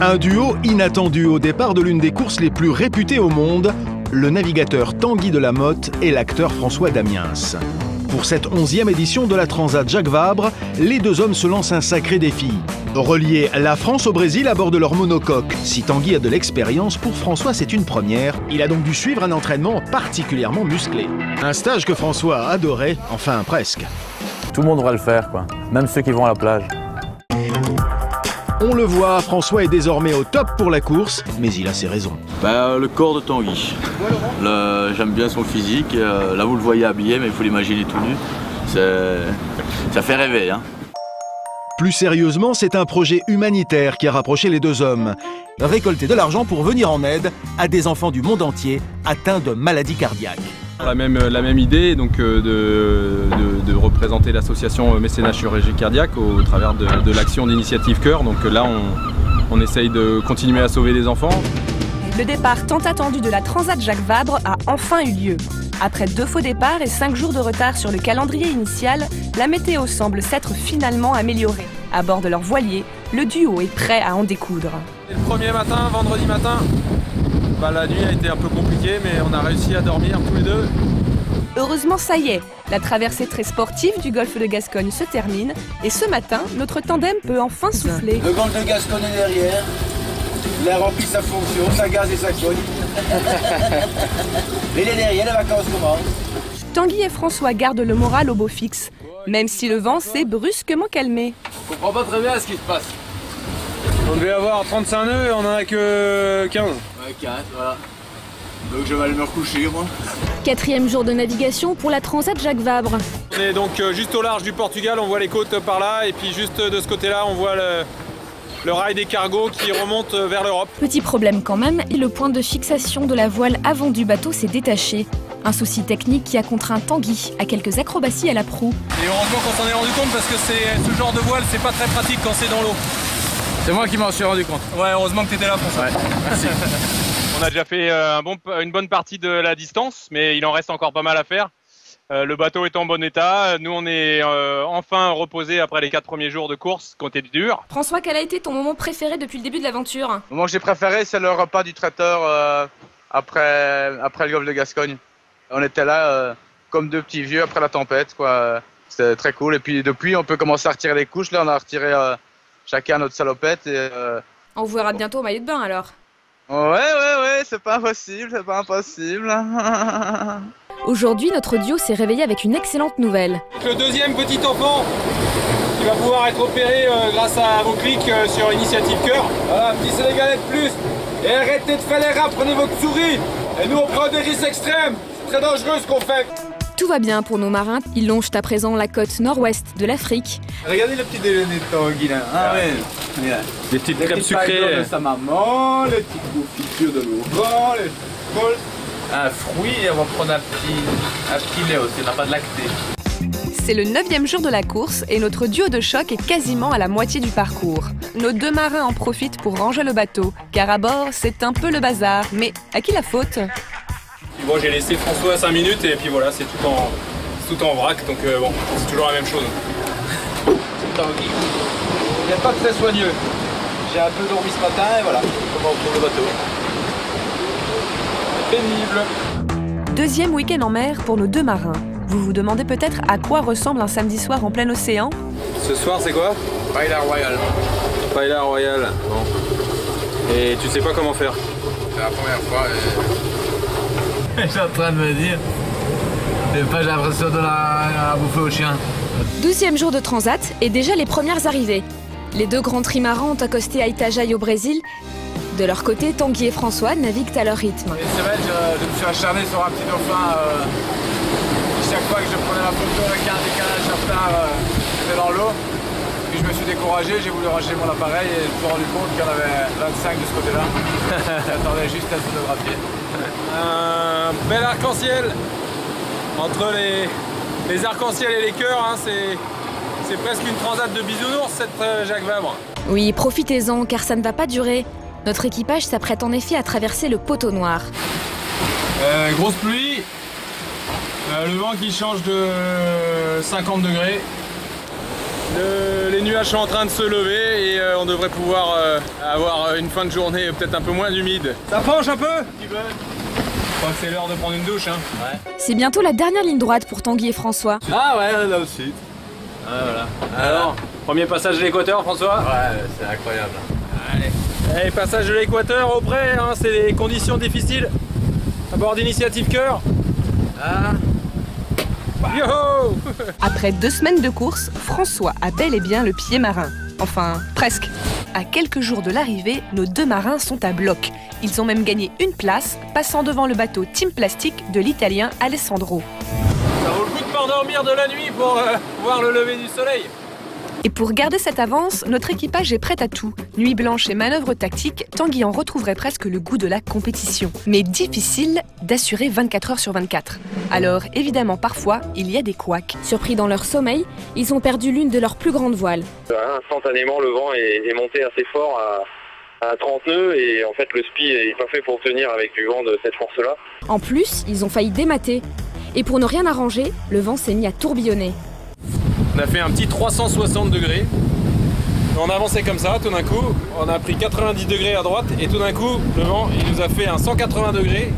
Un duo inattendu au départ de l'une des courses les plus réputées au monde, le navigateur Tanguy Delamotte et l'acteur François Damiens. Pour cette 11e édition de la Transat Jacques Vabre, les deux hommes se lancent un sacré défi. Relier la France au Brésil à bord de leur monocoque. Si Tanguy a de l'expérience, pour François c'est une première. Il a donc dû suivre un entraînement particulièrement musclé. Un stage que François adorait, enfin presque. Tout le monde devrait le faire, quoi. Même ceux qui vont à la plage. On le voit, François est désormais au top pour la course, mais il a ses raisons. Le corps de Tanguy. J'aime bien son physique. Là, vous le voyez habillé, mais il faut l'imaginer tout nu. Ça fait rêver, hein. Plus sérieusement, c'est un projet humanitaire qui a rapproché les deux hommes. Récolter de l'argent pour venir en aide à des enfants du monde entier atteints de maladies cardiaques. La même idée, donc de représenter l'association Mécénat Chirurgie Cardiaque au travers de l'action d'initiative Cœur. Donc là, on essaye de continuer à sauver des enfants. Le départ tant attendu de la Transat Jacques Vabre a enfin eu lieu. Après 2 faux départs et 5 jours de retard sur le calendrier initial, la météo semble s'être finalement améliorée. À bord de leur voilier, le duo est prêt à en découdre. Le premier matin, vendredi matin, la nuit a été un peu compliquée, mais on a réussi à dormir tous les deux. Heureusement, ça y est, la traversée très sportive du golfe de Gascogne se termine et ce matin, notre tandem peut enfin souffler. Le golfe de Gascogne est derrière, il a rempli sa fonction, sa gaz et sa cogne. Il est derrière, les vacances commencent. Tanguy et François gardent le moral au beau fixe, même si le vent s'est brusquement calmé. Je comprends pas très bien ce qui se passe. On devait avoir 35 nœuds et on en a que 15. Ouais, 15, voilà. Donc je vais aller me recoucher, moi. 4e jour de navigation pour la Transat Jacques Vabre. On est donc juste au large du Portugal, on voit les côtes par là, et puis juste de ce côté-là, on voit le rail des cargos qui remonte vers l'Europe. Petit problème quand même, le point de fixation de la voile avant du bateau s'est détaché. Un souci technique qui a contraint Tanguy à quelques acrobaties à la proue. Et heureusement qu'on s'en est rendu compte parce que ce genre de voile, c'est pas très pratique quand c'est dans l'eau. C'est moi qui m'en suis rendu compte. Ouais, heureusement que tu étais là, François. Ouais, merci. On a déjà fait une bonne partie de la distance, mais il en reste encore pas mal à faire. Le bateau est en bon état. Nous, on est enfin reposés après les 4 premiers jours de course qui ont été durs. François, quel a été ton moment préféré depuis le début de l'aventure? Le moment que j'ai préféré, c'est le repas du traiteur après le golfe de Gascogne. On était là comme 2 petits vieux après la tempête, quoi. C'était très cool. Et puis depuis, on peut commencer à retirer les couches. Là, on a retiré chacun notre salopette. Et, On vous verra bientôt au maillot de bain alors. Ouais, c'est pas impossible. Aujourd'hui, notre duo s'est réveillé avec une excellente nouvelle. Le deuxième petit enfant qui va pouvoir être opéré grâce à vos clics sur Initiative Cœur. Voilà, un petit Sénégalais de plus. Et arrêtez de faire les rats, prenez votre souris. Et nous, on prend des risques extrêmes. C'est très dangereux ce qu'on fait. Tout va bien pour nos marins. Ils longent à présent la côte nord-ouest de l'Afrique. Regardez le petit déjeuner de Tanguy là. Ah ouais. Des petites crêpes sucrées. De sa maman, les petites confitures de Laurent, les bols. Un fruit et on va prendre un petit lait aussi, on n'a pas de lacté. C'est le 9e jour de la course et notre duo de choc est quasiment à la moitié du parcours. Nos 2 marins en profitent pour ranger le bateau, car à bord, c'est un peu le bazar. Mais à qui la faute? Bon, j'ai laissé François 5 minutes et puis voilà, c'est tout en vrac, donc bon, c'est toujours la même chose. Tanguy, il n'est pas très soigneux. J'ai un peu dormi ce matin et voilà, comment on trouve le bateau. Pénible. 2e week-end en mer pour nos 2 marins. Vous vous demandez peut-être à quoi ressemble un samedi soir en plein océan? Ce soir, c'est quoi? Paella Royal. Paella Royal. Bon. Et tu sais pas comment faire? C'est la première fois et... Je suis en train de me dire, j'ai l'impression de la bouffer au chien. 12e jour de transat et déjà les premières arrivées. Les 2 grands trimarans ont accosté à Itajaí au Brésil. De leur côté, Tanguy et François naviguent à leur rythme. Et c'est vrai, je me suis acharné sur un petit dauphin. Chaque fois que je prenais la photo avec un décalage certain, j'étais dans l'eau. Puis je me suis découragé, j'ai voulu ranger mon appareil et je me suis rendu compte qu'il y en avait 25 de ce côté-là. J'attendais juste à se photographier. Un bel arc-en-ciel entre les arcs-en-ciel et les cœurs, hein, c'est presque une transat de bisounours cette Jacques Vabre. Oui, profitez-en car ça ne va pas durer. Notre équipage s'apprête en effet à traverser le poteau noir. Grosse pluie, le vent qui change de 50 degrés. Les nuages sont en train de se lever et on devrait pouvoir avoir une fin de journée peut-être un peu moins humide. Ça penche un peu? Je crois que c'est l'heure de prendre une douche. Hein. Ouais. C'est bientôt la dernière ligne droite pour Tanguy et François. Ah ouais, là aussi. Ah, voilà. Alors, premier passage de l'équateur, François? Ouais, c'est incroyable. Allez, passage de l'équateur au près, hein, c'est des conditions difficiles. À bord d'Initiative Cœur. Ah. Yo! Après 2 semaines de course, François a bel et bien le pied marin. Enfin, presque. À quelques jours de l'arrivée, nos 2 marins sont à bloc. Ils ont même gagné une place, passant devant le bateau Team Plastique de l'Italien Alessandro. Ça vaut le coup de pas endormir de la nuit pour voir le lever du soleil. Et pour garder cette avance, notre équipage est prêt à tout. Nuit blanche et manœuvres tactiques, Tanguy en retrouverait presque le goût de la compétition. Mais difficile d'assurer 24 heures sur 24. Alors, évidemment, parfois, il y a des couacs. Surpris dans leur sommeil, ils ont perdu l'une de leurs plus grandes voiles. Instantanément, le vent est monté assez fort à 30 nœuds et en fait, le spi n'est pas fait pour tenir avec du vent de cette force-là. En plus, ils ont failli démater. Et pour ne rien arranger, le vent s'est mis à tourbillonner. On a fait un petit 360 degrés. On a avancé comme ça, tout d'un coup, on a pris 90 degrés à droite et tout d'un coup, le vent, il nous a fait un 180 degrés.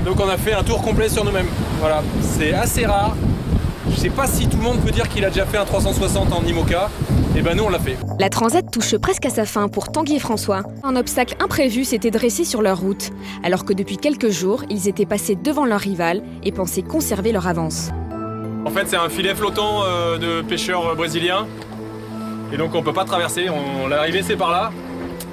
Donc on a fait un tour complet sur nous-mêmes. Voilà, c'est assez rare. Je sais pas si tout le monde peut dire qu'il a déjà fait un 360 en IMOCA. Et ben nous, on l'a fait. La Transat touche presque à sa fin pour Tanguy et François. Un obstacle imprévu s'était dressé sur leur route, alors que depuis quelques jours, ils étaient passés devant leur rival et pensaient conserver leur avance. En fait, c'est un filet flottant de pêcheurs brésiliens. Et donc, on peut pas traverser. L'arrivée, c'est par là.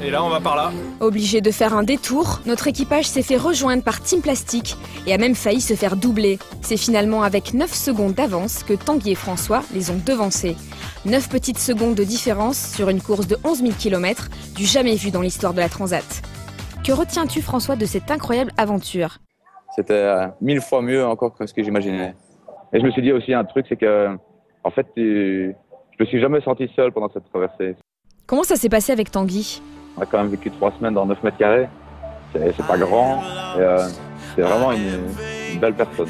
Et là, on va par là. Obligé de faire un détour, notre équipage s'est fait rejoindre par Team Plastique et a même failli se faire doubler. C'est finalement avec 9 secondes d'avance que Tanguy et François les ont devancés. 9 petites secondes de différence sur une course de 11 000 km, du jamais vu dans l'histoire de la Transat. Que retiens-tu, François, de cette incroyable aventure? C'était 1000 fois mieux encore que ce que j'imaginais. Et je me suis dit aussi un truc, c'est que, en fait, je me suis jamais senti seul pendant cette traversée. Comment ça s'est passé avec Tanguy? On a quand même vécu 3 semaines dans 9 mètres carrés. C'est pas grand. C'est vraiment une belle personne.